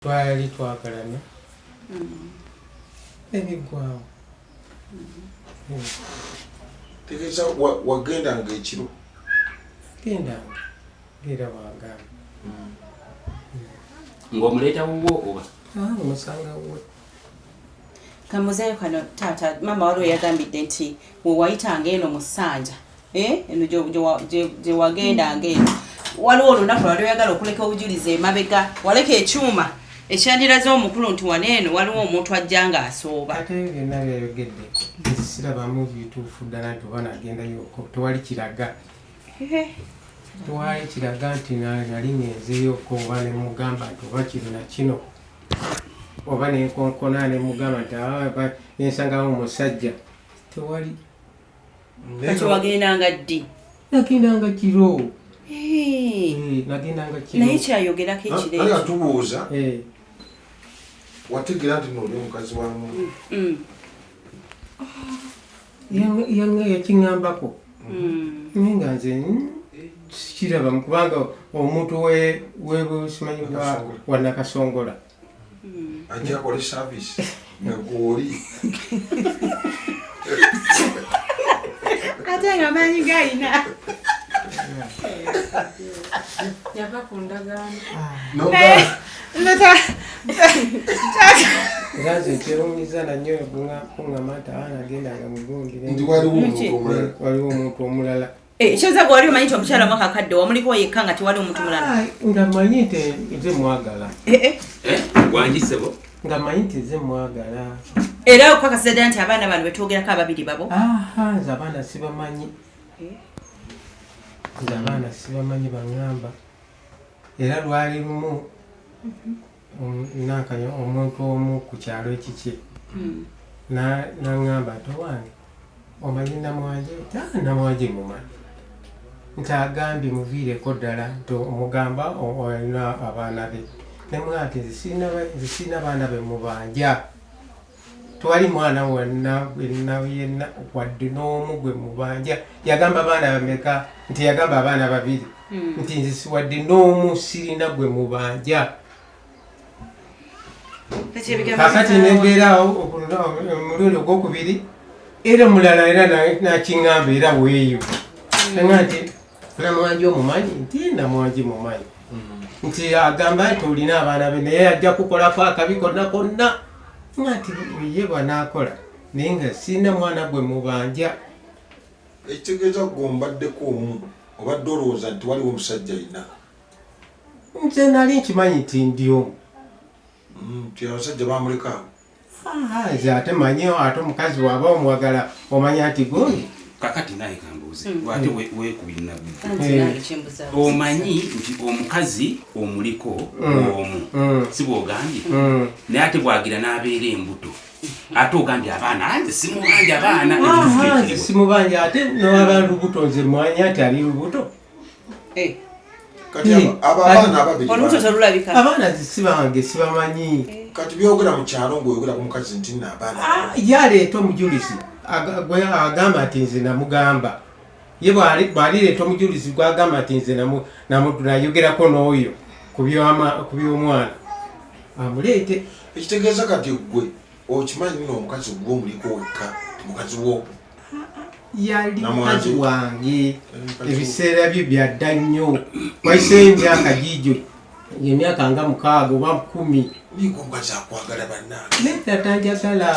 twali twakalana ebigwawo tegeza wagendanga ekiro gendanga era wagamba ng'omuleeta wuwo oba omusanga wuwe kamuzeeyo kano taata mama waliwo yagambidde nti wewayitanga eno mu ssanja eno gye wagendanga eno waliwo olunaku lwali oyagala okuleka obujulizi emabega waleka ekyuma ekyandiraze omukulu nti waneeno waliwo omuntu ajja nga asooba ate byonna byayogedde nzisirabamu bituufu ddala nti oba nagendayo tewali kiraga tewali kiraga nti nali ngenzeyoko oba nemugamba nti oba kino na kino oba nenkonkona nemugamba nti nensangamu omusajja tewali kati wagendanga ddi nagendanga kiro nagendanga kiro naye kyayogerako ekiro ekyo atubuuza wategera nti noli omukazi wamu yakiŋambako naye nga nze kiraba kubanga omuntu simanyi wa Nakasongola ajja akole service nga gwoli ate nga maanyi gayina yava ku ndagaano era nze kyewuumiza nanyo kuŋŋamba nti nagendanga mugundi nti waliwo omuntu omulala ekyoza gwe wali omanyi nti omukyala mwaka kadde wamuliko yekka nga tewali omuntu mulala nga manyi nti nze mwagala wangisebo nga manyi nti nze mwagala era okukakasa ddala nti abaana bano betwogerako ababiri babo nze abaana sibamanyi nze abaana sibamanyi baŋŋamba era lwali lumu nankanya omuntu omu ku kyalo ekiki naŋŋamba nti owange omanyi namwanje namwanje mumanyi nti agambye muviireko ddala nti omugamba olina abaana be nemugamba nti nze sirina baana be mubanja twali mwana wonna yenna wadde n'omu gwe mubanja yagamba abaana bameka nti yagamba abaana babiri nti nze wadde n'omu sirina gwe mubanja kakati nembeerawo omulundi ogwokubiri era omulala era nakiŋŋamba era weeyo nga nti namwanji omumanyi nti namwanji mumanyi nti agamba nti olina abaana be naye ajja kukolako akabi konna konna nga nti ye bwanaakola naye nga sirina mwana gwe mubanja ekitegeeza gombaddeko omu obadde olowooza nti waliwo omusajja ayina nze nali nkimanyi nti ndi omu nti abasajja bamulekaawo nze ate manyi ate omukazi waaba omwagala omanya nti gundi kakati naye kambuuze ate weekubirina omanyi nti omukazi omuliko omu si bwogambye naye ate bwagira n'abeera embuto ate ogambye abaana nze simubanja abaana nze simubanja ate nowaba lubuto nze mwanyi ati ali lubuto kati abaana ababiri olubuto tolulabika abaana sibange sibamanyi kati byogera mu kyalo ng'oyogera ku mukazi nti nno abaana yaleeta omujulizi agamba nti nze namugamba ye bwalireeta omujulizi gwagamba nti nze nayogerako n'oyo ku by'omwana amuleete ekitegeeza kati gwe okimanyi nno omukazi gwe omuliko wekka ti mukazi wo yali mukazi wange ebiseera bye byadda nnyo waiseeyo emyaka giijo emyaka nga 6 oba 10 nigo omukazi akwagala bannange netatanjagala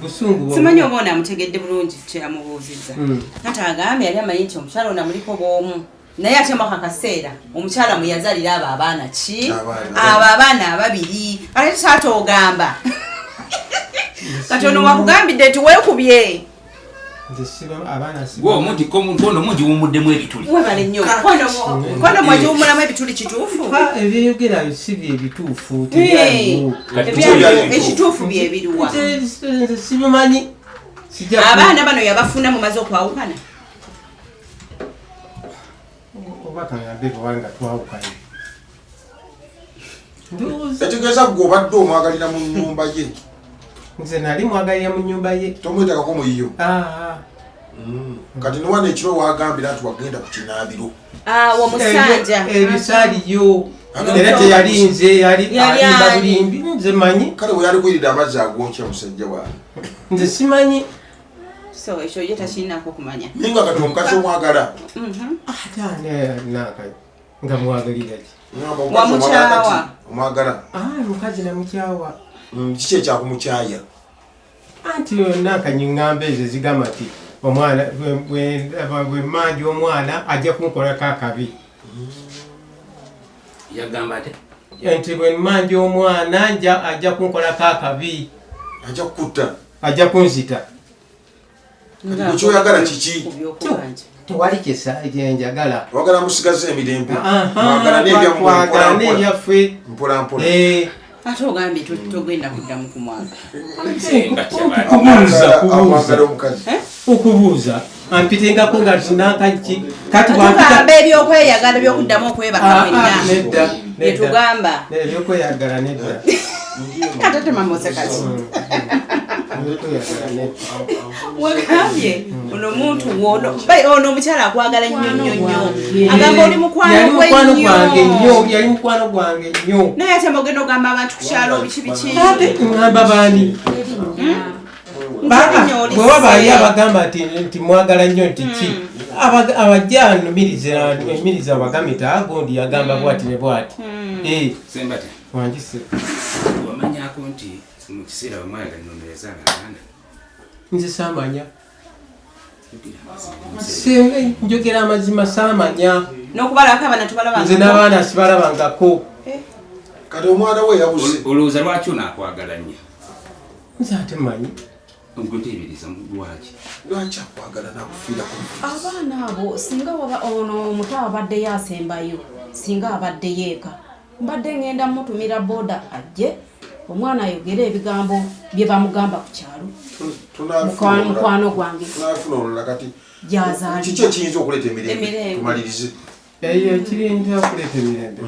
busungu simanyi oba onaamutegedde bulungi kyeyamubuuzizza kati agambye yali amanyi nti omukyala onamuliko bw'omu naye ate mwaka kaseera omukyala mwe yazalira abo abaana ki abo abaana ababiri ate taata ogamba kati ono wakugambidde nti weekubye omuntu kondo mungi wumuddemu ebituli webale nnyo kondo mwagiwumulamu ebituli kituufu ebyeyogera si bye bituufu ekituufu byebiruwa sibimanyi abaana bano yabafuna mumaze okwawukana oba kaŋambe bwanga twawukanye etegeeza gwe obadde omwagalira mu nnyumba ye nze nali mwagalira mu nnyumba ye tomwetakako muyiyo kati niwana ekiro wagambira nti wagenda ku kinaabiro omusanja ebisaaliyo era teyalinze yali alimba bulimbi nze manyi kale bwe yali kwirira amazzi agokya musajja wawe nze simanyi so ekyo ye takirinako kumanya ninga kati omukazi omwagala naka nga mwagalira ki Wamukyawa. omwagala mukazi namukyawa kiki ekyakumukyaya anti nakanyiŋŋamba ezo zigamba ti omwana bwe manja omwana ajja kunkolako akabi yagamba ate nti bwe manja omwana ajja kunkolako akabi ajja kukutta ajja kunzita ekyoyagala kiki tewali kyenjagala wagala musigaze emirembe twagala n'ebyaffe mpolampola ate ogambye togenda kuddamu kumwaga amwagala omukazi okubuuza ampitengako nga tinakaki tugamba ebyokweyagala byokuddamu okwebaka mwenna byetugamba ebyokweyagala nedda ate temamosekaki wegambye ono muntu ono omukyala akwagala nnyo agamba oli mukwano gwange nnyo naye ate mogenda ogamba abantu ku kyalo bikibiki ŋŋamba baani bwe wabaali abagamba nti mwagala nnyo nti ki abajja numiriza abagambe nti agondi yagamba bwati ne bwati Sembate wangise wamanyako nti mu kiseera bamwayaga nnono yazaala abaana nze saamanya njogera amazima saamanya n'okubalako abaana tubalaba nze n'abaana sibalabangako kati omwana we yabuze olowooza lwaki onaakwagala nnyo nze ate mmanyi nkuteebereza lwaki akwagala nakufiira abaana abo singa ono omuto abaddeyo asembayo singa abaddeyo eka mbadde ngenda mutumira boda ajje omwana ayogera ebigambo bye bamugamba ku kyalo mukwano gwange tunafuna olulala kati gyazaalibwa kiki ekiyinza okuleeta emirembe tumalirize eyo ekiyinza okuleeta emirembe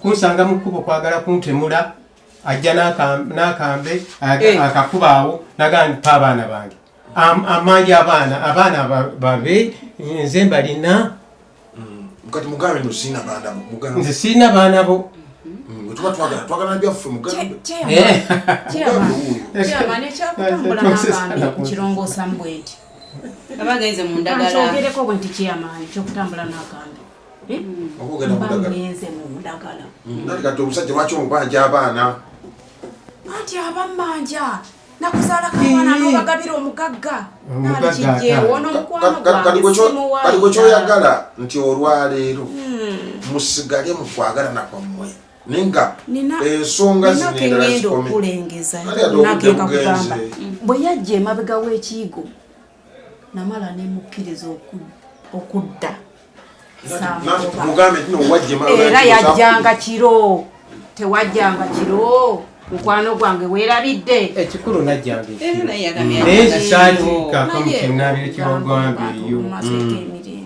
kunsanga mu kkubo kwagala kuntemula ajja n'akambe akakubaawo nagamba abaana bange amanyi abaana babe nze mbalina kati mugambe no sina baana bo mugambe nze sirina baana bo tuba twagala byaffe mugambe kyamane kyakutambula n'akambe nkirongoosa mbwenti abagenze mu ndagala kyogereko bwe nti kyamaanyi kyokutambula n'akambe okugenda mu ndagala mbagenze mu ndagala nati kati omusajja lwaki omubanja abaana anti abamanja nakuzaalako abaana n'obagabira omugagga nalikijjeewo n'omukwano kati gwange gwe kyoyagala nti olwaleero musigale mu kwagalana kwammwe ninga ensonga zinendala zikome okulengeza obudde bugenze bwe yajja emabega w'ekiyigo namala nemukkiriza okudda mugambe tino wajje era yajjanga kiro tewajjanga kiro mukwano gwange weerabidde ekikulu najjanga naye naye nzisaatuukako mu kinnaabiro ky'ogwambe eyo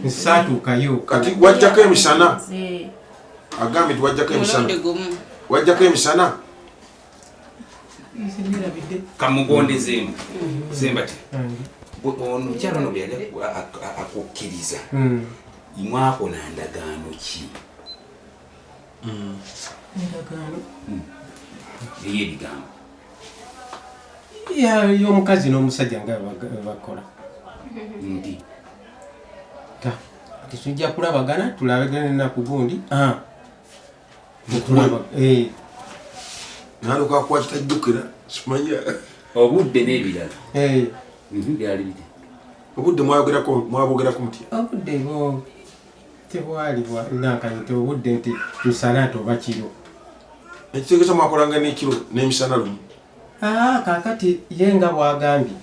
nzisaatuukayo kati wajjako emisana agambe ti wajjako emisana wajjako emisana kamugondezeemu Sembate omukyala ono bwe yali akukkiriza mwakola ndagaano ki endagaano ey'ebigambo y'omukazi n'omusajja nga bakola nti titujja kulabagana tulabagana ennaku gundi naloka kuba kitajjukira simanya obudde n'ebirala byali bite obudde mwabogerako mutya obudde tebwali nakanyite obudde nti misana nti oba kiro ekitegeeza mwakolanga n'ekiro n'emisana lumu kakati ye nga bwagambye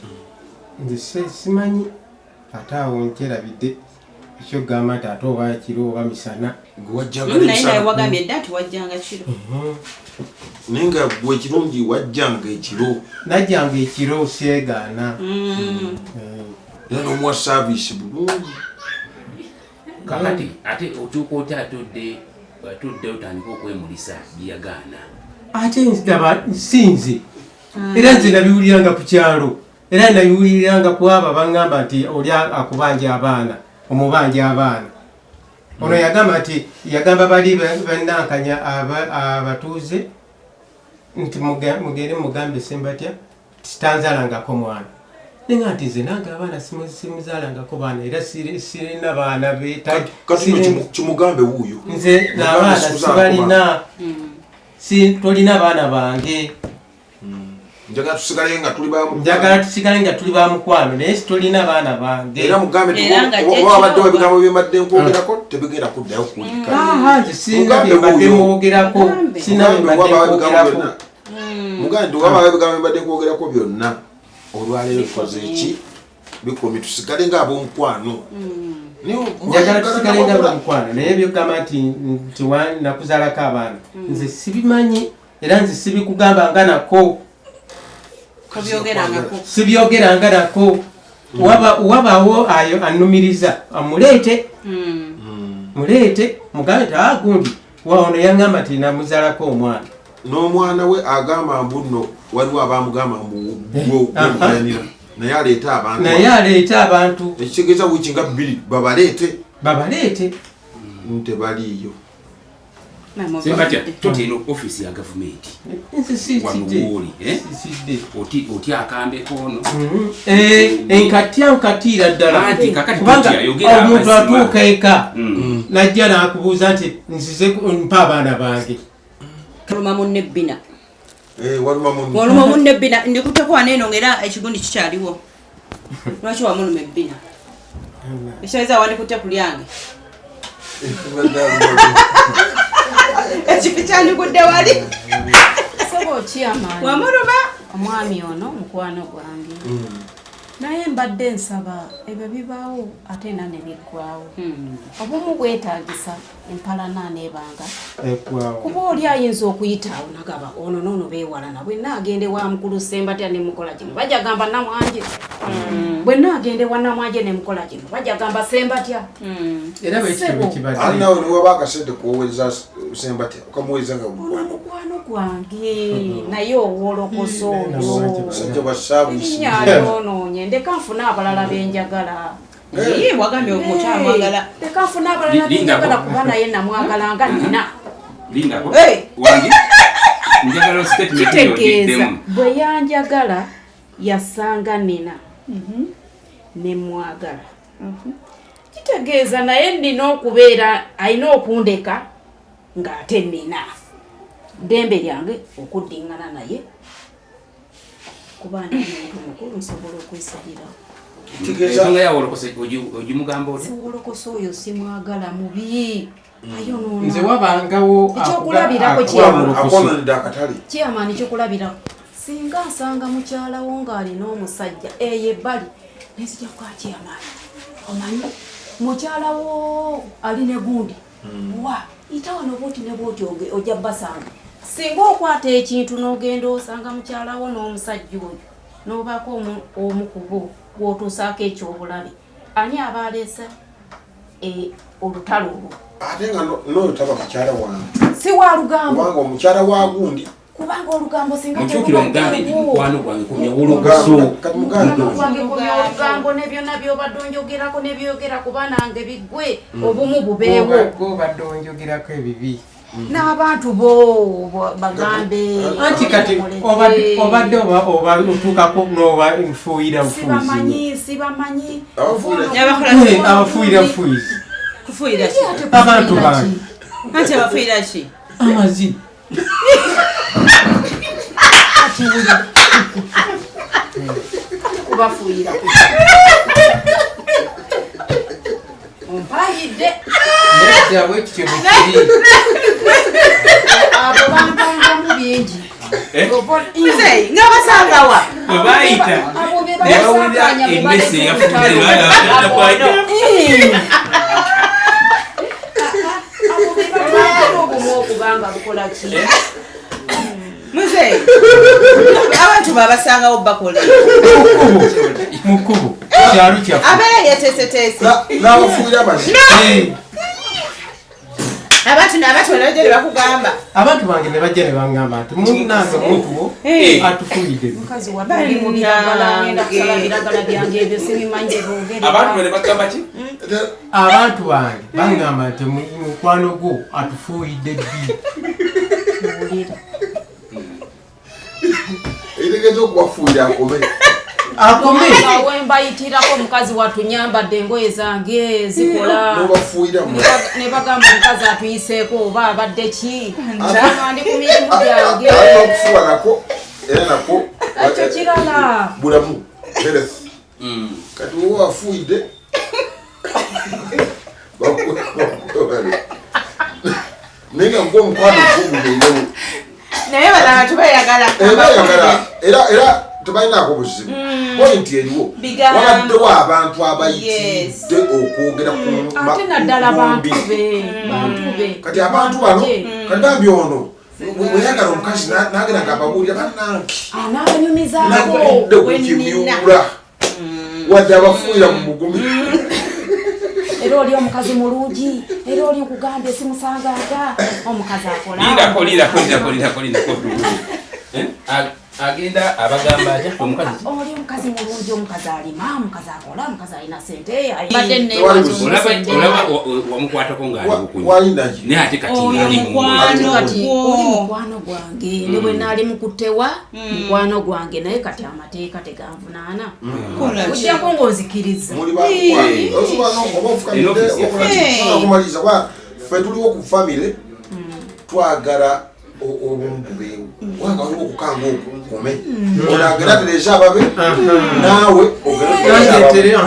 nze simanyi ate awo nkyerabidde ekyogamba nti ate oba kiro oba misana naye wagambye edda nti wajjanga kiro naye nga bwe kirungi wajjanga ekiro najjanga ekiro syegaana era n'omuwa saavisi bulungi kakati ate otuuka oti atudde otandika okwemulisa byeyagaana ate nsinze era nze nabiwuliranga ku kyalo era nabiwuliriranga ku abo abangamba nti oli akubanja abaana omubanja abaana ono yagamba nti yagamba bali bannankanya abatuuze nti mugende mugambe Sembatya titanzalangako mwana nenga nti nze nange abaana simuzalangako baana era sirina baana kimugambe wuuyo nze n'abaana sibalina tolina baana bange njagala tusigale nga tuli ba mukwano naye sitolina baana bange era mugambe wabaddewo ebigambo byembadde nkwogerako tebigenda kuddayo kuwulika nze singa byembadde mwogerako mugambe wabaawo ebigambo byembadde nkwogerako byonna olwaleero tukoze eki bikomye tusigale nga ab'omukwano njagala tusigale nga ab'omukwano naye byogamba nti nakuzaalako abaana nze sibimanyi era nze sibikugamba nga nako sibyogeranga nako wabaawo ayo annumiriza amuleete muleete mugambe nti gundi waono yaŋŋamba nti namuzaalako omwana n'omwana we agamba mbuno waliwo abamugamba mbuwoyanira naye aleeta abantu ekitegeeza wiiki nga 2 babaleete ntebaliiyo Sembatya totiino office ya gavumenti wanuwoli oti akambeko ono enkatira ddala kubanga omuntu atuuka eka najja nakubuuza nti nzize mpa abaana bange waluma munne bbina ndikutteko waneeno ng'era ekigundi kikyaliwo lwaki wamuluma ebbina ekyaweza wandikutte ku lyange ekifi kyandikudde wali wamuluma omwami ono mukwano gwange naye mbadde nsaba ebyo bibaawo ate era ne biggwaawo obumu bwetaagisa empalana neebanga kuba oli ayinza okuyitaawo nagaba ono noono beewalana bwe naagende wa mukulu Sembatya ne mukola kino bajja gamba Namwanje bwe naagende wa Namwanje ne mukola kino bajja gamba Sembatya era bwekitibwe kibadde alinawo ne waba akasente kuwoweza Sembatya okamuweza nga mukwano gwange naye owolokoso omusajja bwa saabuusi nyayonoonye ndeka nfuna abalala benjagala wagambye omukyamwagala ndeka nfuna abalala benjagala kuba naye namwagala nga nina kitegeeza bwe yanjagala yasanga nina nemwagala kitegeeza naye nina okubeera alina okundeka ng'ate nina ddembe lyange okuddingana naye kuba muntu mukulu nsobola okwesalirawo ensonga yawolokose ogimugamba oti wolokosa oyo simwagala mubi ayonoona nze wabangawo ekyokulabirako akononedde akatale kyamaani kyokulabirako singa nsanga mukyalawo ng'alina omusajja eyo ebbali nezija kukakyamaani omanyi mukyalawo ali ne gundi wa itawa noboti ne boti ojja basanga singa okwata ekintu n'ogenda osanga mukyalawo n'omusajja oyo n'obaako omukubo gwotuusaako ekyobulabe ani aba aleesa olutalo olwo ate nga n'oyo taba mukyala wange si wa lugambo kubanga omukyala wa gundi kubanga olugambo singa mukyukira omugambe nti mukwano gwange kumya wolokoso olugambo ne byonna byobadde onjogerako ne byogera kuba nange biggwe obumu bubeewo obadde onjogerako ebibi n'abantu bo bagambe anti kati obadde oba otuukako n'oba nfuuyira nfuuzi sibamanyi abafuuyira nfuuzi kufuuyira ki abantu bange anti abafuuyira ki amazina kubafuuyira ompayidde kyabwe kityo bwekiri abo bampangamu bingi nze nga basangawa webayita nebawulira emmese yafuulireobumu okubanga bukola ki muze abantu babasangawo bakola mukubo kyalo kyaffe abeera yeteeseteese n'abafuuyira amazina Abantu wale bakugamba. Abantu bange ne bajja ne bangamba nti munange omuntu atufuyidde. Mukazi wa bali mu biragala ngenda kusala biragala byange ebyo sibimanyi boogere. Abantu ne bagamba ki? Abantu bange bangamba nti mukwano gwo atufuyidde ddi. Etegeeza okubafuuyira akome. Akome. Wembayitirako mukazi watunyambadde engoye zange zikola. Nobafuuyira mu. Ne bagamba omukazi atuyiseeko oba abadde ki. Ndi ku mirimu gyange. Okufuuwa nako era nako. Ekyo kirala. Bulamu. Beresi. Kati wowe wafuuyidde. Nenga ng'omukwano gw'omubeerewo. Naye bala tubayagala. Era tebalinaako buzibu. Pointi eriwo. Wabaddewo abantu abayitiridde okwogera ku ate naddala bantu be. Kati abantu bano kati bambi ono weyagala omukazi n'agenda ng'ababuulira bannange. N'abanyumizaako. Nagudde ku kimyula. Wadde abafuuyira mu mugumi. Era oli omukazi mulungi, era oli nkugambye simusangaga omukazi akola. Agenda abagamba atya omukazi. Oli omukazi mulungi, omukazi alima, omukazi akola, omukazi alina sente. Olaba wamukwatako ng'ali bukunya. Walinaji. Naye ate kati ali mu oli mukwano gwange ne bwe naali mukutewa mukwano gwange naye kati amateeka teganvunaana. Ojjako ng'ozikiriza. Muli bakwani. Osobola oba ofukamidde okumaliza. Ffe tuliwo ku famire twagala obumukubeewo. Wanga waliwo okukanga okukume. Olagera tereza ababe naawe ogera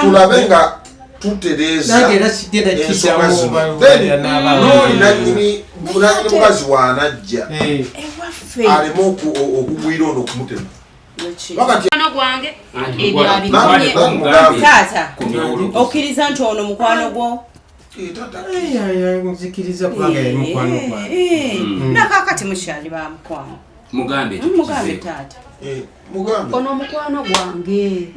tulabe nga tutereeza ensonga zino. N'oli nannyini mukazi waanajja aleme okugwira ono okumutema. Mukwano gwange Taata okkiriza nti ono mukwano gwo. Nzikiriza kubanga yali mukwano gwange. Nakakati mukyali ba mukwano. Mugambe taata. Ono mukwano gwange.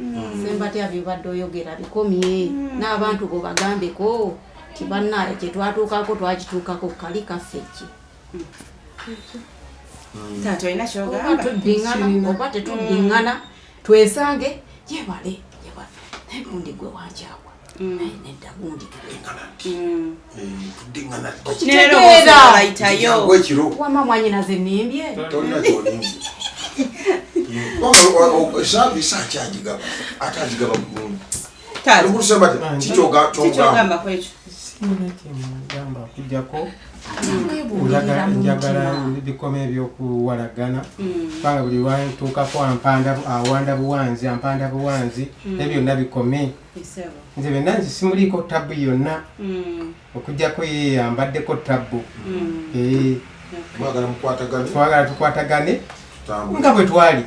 Sembatya bibadde oyogera bikomye. N'abantu bo bagambeko tibannaye kye twatuukako twakituukako kali kaffe ki. Taata olina kyogamba. Oba tetuddingana twesange yebale. Naye gundi gwe wankyagwa. Nedda gundi tuddingana. Wama mwanyinaze nnimbye. Saavisi akyagigaba ate agigaba bulungi. Kikyogamba kwekyo. Gamba kujjako njagala bikome ebyokuwalagana kubanga buli wantuukako awanda buwanzi ne byonna bikome. Nze byonna nze simuliiko tabbu yonna okujjako ye yambaddeko tabbu. Twagala tukwatagane nga bwe twali.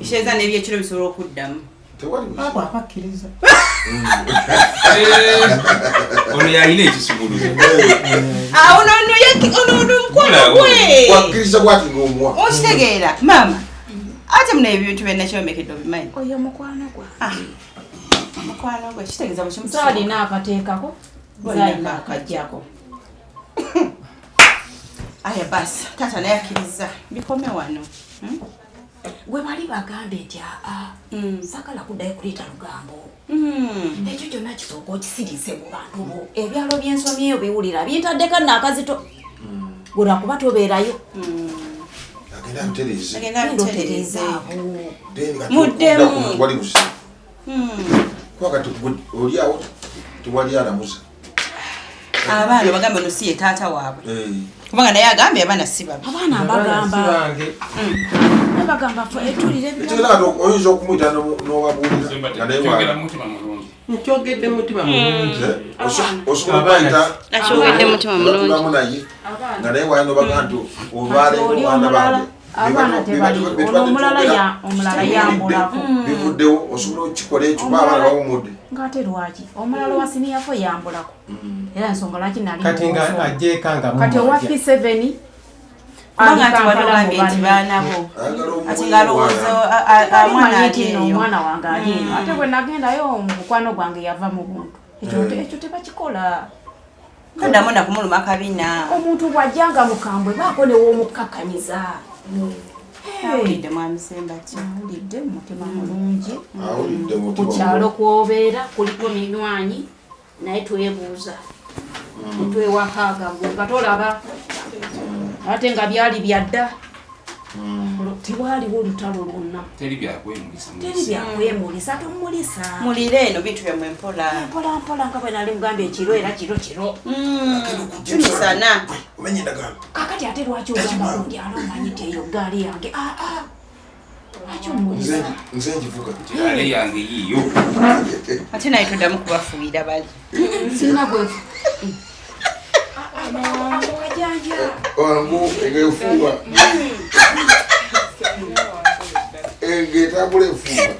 Isheza n'ebyekiro bisobola okuddamu. Abo abakkiriza. Ono yalina ekisumuluzo. Ono mukwano gwe. Wakkiriza bw'ati ng'omuwa. Okitegeera maama ate muna ebintu byenna kyomekedde obimanyi. Oyo mukwano gwe. Mukwano gwe kitegeeza bwe kimusa. Zaalina akateekako. Zaalina akajjako. Aya basi taata naye akkiriza bikome wano. Gwe bali bagambe nti sagala kuddayo kuleeta lugambo. Ekyo kyonna kisooka okisiriise mu bantu bo. Ebyalo by'ensomyi eyo biwulira byentaddeko n'akazito. Gula kuba tobeerayo. Agenda butereeze. Muddemu. Kwakati oli awo tewali alamuza. Abaana bagamba no si ye taata waabwe. Kubanga naye agambye abaana si babi. Abaana bagamba. Bagamba tulire ebyo. Oyinza okumuyita n'owabuulira. Nkyogedde mutima mulungi. Osobola okuyita akyogedde mutima mulungi. Naye nga naye waayino bagantu olwaleero baana bange. Abaana tebali. Omulala yambulako. Bivuddewo osobola okikola ekyo abaana bawumudde. Ng'ate lwaki omulala wa siniyafo yambulako. Era ensonga lwaki nali. Kati nga ajjeekanga mu. Kati owa P7 omwana wange ali eno. Ate bwe nagendayo mukwano gwange yava mu buntu. Ekyo tebakikola. Kanda mona kumuluma kabina. Omuntu bwajjanga mukambwe baako ne w'omukkakanyiza. Awulidde mwami Sembati. Awulidde mutima mulungi. Awulidde mutima. Ku kyalo kw'obeera kuliko minywanyi naye twebuuza. Twewakaaga nga tolaba. Ate nga byali byadda. Tiwaliwo olutalo lwonna. Teri byakwemulisa. Teri byakwemulisa tumulisa. Mulire eno bintu byamwe mpola. Mpola nga bwe nali mugambye ekiro era kiro. Tumisana. Omenye endagaano. Kakati ate lwaki ogamba gundi alomanyi ti eyo gaali yange. Lwaki omulisa? Nze njivuga. Gaali yange yiyo. Ate naye tuddamu kubafuuyira bali. Sirina gwefu. Wajanja. Wangu egefuwa. Egetambula efuwa.